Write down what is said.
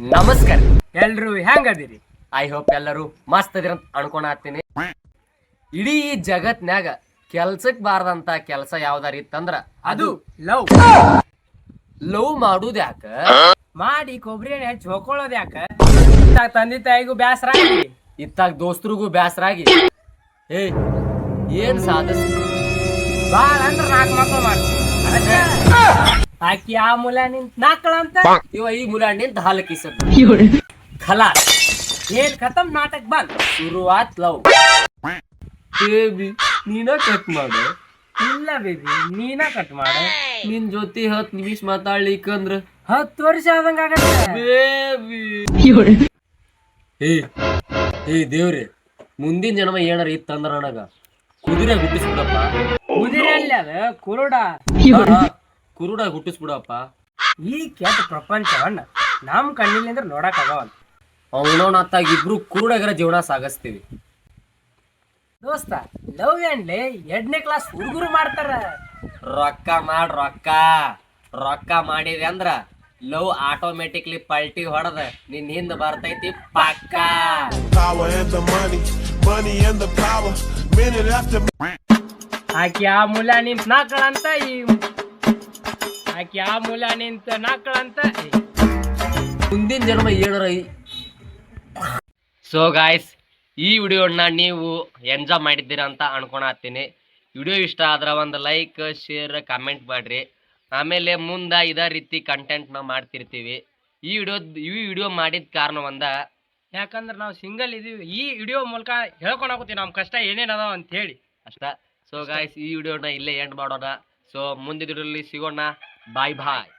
ನಮಸ್ಕಾರ ಎಲ್ರು ಹೆಂಗದಿರಿ? I hope ಎಲ್ಲರೂ ಮಸ್ತ್ ಅದಿರ ಅಂತ ಅನ್ಕೊಳತ್ತೀನಿ. ಇಡೀ ಜಗತ್ನ್ಯಾಗ ಕೆಲ್ಸಕ್ ಬಾರದಂತ ಕೆಲಸ ಯಾವ್ದಾರ ಇತ್ತಂದ್ರ ಅದು ಲವ್. ಲವ್ ಮಾಡುದ ಯಾಕ? ಮಾಡಿ ಕೊಬ್ಬರಿ ಎಣ್ಣೆ ಹಚ್ಚಿ ಹೊಕ್ಕೊಳ್ಳೋದು ಯಾಕ? ತಂದೆ ತಾಯಿಗೂ ಬ್ಯಾಸರ ಆಗಿ, ಇತ್ತಾಗ ದೋಸ್ತರಿಗೂ ಬ್ಯಾಸರಾಗಿ ಏ ಏನ್ ಸಾಧಸ್ ಬಾಳ ಅಂದ್ರ 4 ಮಕ್ಳು ಮಾಡ್ತೀವಿ. ಆಕಿ ಆ ಮೂಲ ನಿಂತ ನಾಕ್ಳಂತ ಇವ ಈ ಮುಲ ನಿಂತ ಹಾಲು ಕಿಸದ್ ಖಲಾಸ್ ಏನ್ ಖತಮ್ ನಾಟಕ ಬಂದ್. ಶುರುವಾತ್ ಲವ್. ಬೇಬಿ ನೀನ ಕಟ್ ಮಾಡು. ಇಲ್ಲ ಬೇಬಿ ನೀನ ಕಟ್ ಮಾಡ. ನಿನ್ ಜೊತೆ 10 ನಿಮಿಷ ಮಾತಾಡ್ಲಿಕ್ಕಂದ್ರ 10 ವರ್ಷ ಆದಂಗ ಆಗತ್ತೆ ಬೇಬಿ. ಏ ದೇವ್ರಿ, ಮುಂದಿನ ಜನ್ಮ ಏನಾರ ಇತ್ತಂದ್ರ ನನಗ ಕುದುರೆ ಹುಟ್ಟಿಸ್ಬಿಡಪ್ಪ. ಕುದಿರಲ್ಲಿ ಅದ ಕುರುಡ. ಕುರುಡ ಹುಟ್ಟಿಸ್ಬಿಡಪ್ಪ. ಈ ಕೆಟ್ಟ ಪ್ರಪಂಚವನ್ನ ನಮ್ ಕಣ್ಣಿಲಿಂದ್ರ ನೋಡಕ್ ಆಗವಲ್ಲ. ಅವನವನತ್ತಾಗ ಇಬ್ರು ಕುರುಡಗರ ಜೀವನ ಸಾಗಿಸ್ತೀವಿ. ದೋಸ್ತ, ಲವ್ ಏನ್ಲಿ 2ನೇ ಕ್ಲಾಸ್ ಹುಡುಗರು ಮಾಡ್ತಾರ. ರೊಕ್ಕ ಮಾಡ್ ರೊಕ್ಕ ಮಾಡಿದೆ ಅಂದ್ರ ಲವ್ ಆಟೋಮೆಟಿಕ್ಲಿ ಪಲ್ಟಿ ಹೊಡೆದ ನಿನ್ ಹಿಂದ ಬರ್ತೈತಿ ಪಕ್ಕ. ಆಕಿ ಆ ಮೂಲ ನಿಂತ ನಾಕ್ಳಂತ ಆಕಿ ಆ ಮೂಲ ನಿಂತ ನಾಕ್ಳಂತ. ಮುಂದಿನ ಜನ್ಮ ಏನಾರ. ಸೊ ಗಾಯ್ಸ್, ಈ ವಿಡಿಯೋನ ನೀವು ಎಂಜಾಯ್ ಮಾಡಿದ್ದೀರಾ ಅಂತ ಅನ್ಕೊಳತ್ತೀನಿ. ವಿಡಿಯೋ ಇಷ್ಟ ಆದ್ರೆ ಒಂದು ಲೈಕ್ ಶೇರ್ ಕಮೆಂಟ್ ಮಾಡ್ರಿ. ಆಮೇಲೆ ಮುಂದೆ ಇದೇ ರೀತಿ ಕಂಟೆಂಟ್ ನಾವು ಮಾಡ್ತಿರ್ತೀವಿ. ಈ ವಿಡಿಯೋ ಮಾಡಿದ ಕಾರಣ ಯಾಕಂದ್ರೆ ನಾವು ಸಿಂಗಲ್ ಇದೀವಿ. ಈ ವಿಡಿಯೋ ಮೂಲಕ ಹೇಳ್ಕೊಳಕತ್ತೀವಿ ನಮ್ಮ ಕಷ್ಟ ಏನೇನು ಅದಾವ ಅಂತ ಹೇಳಿ ಅಷ್ಟ. ಸೊ ಗಾಯ್ಸ್, ಈ ವಿಡಿಯೋನ ಇಲ್ಲೇ ಎಂಡ್ ಮಾಡೋಣ. ಸೊ ಮುಂದಿನ ವಿಡಿಯೋದಲ್ಲಿ ಸಿಗೋಣ. ಬಾಯ್ ಬಾಯ್.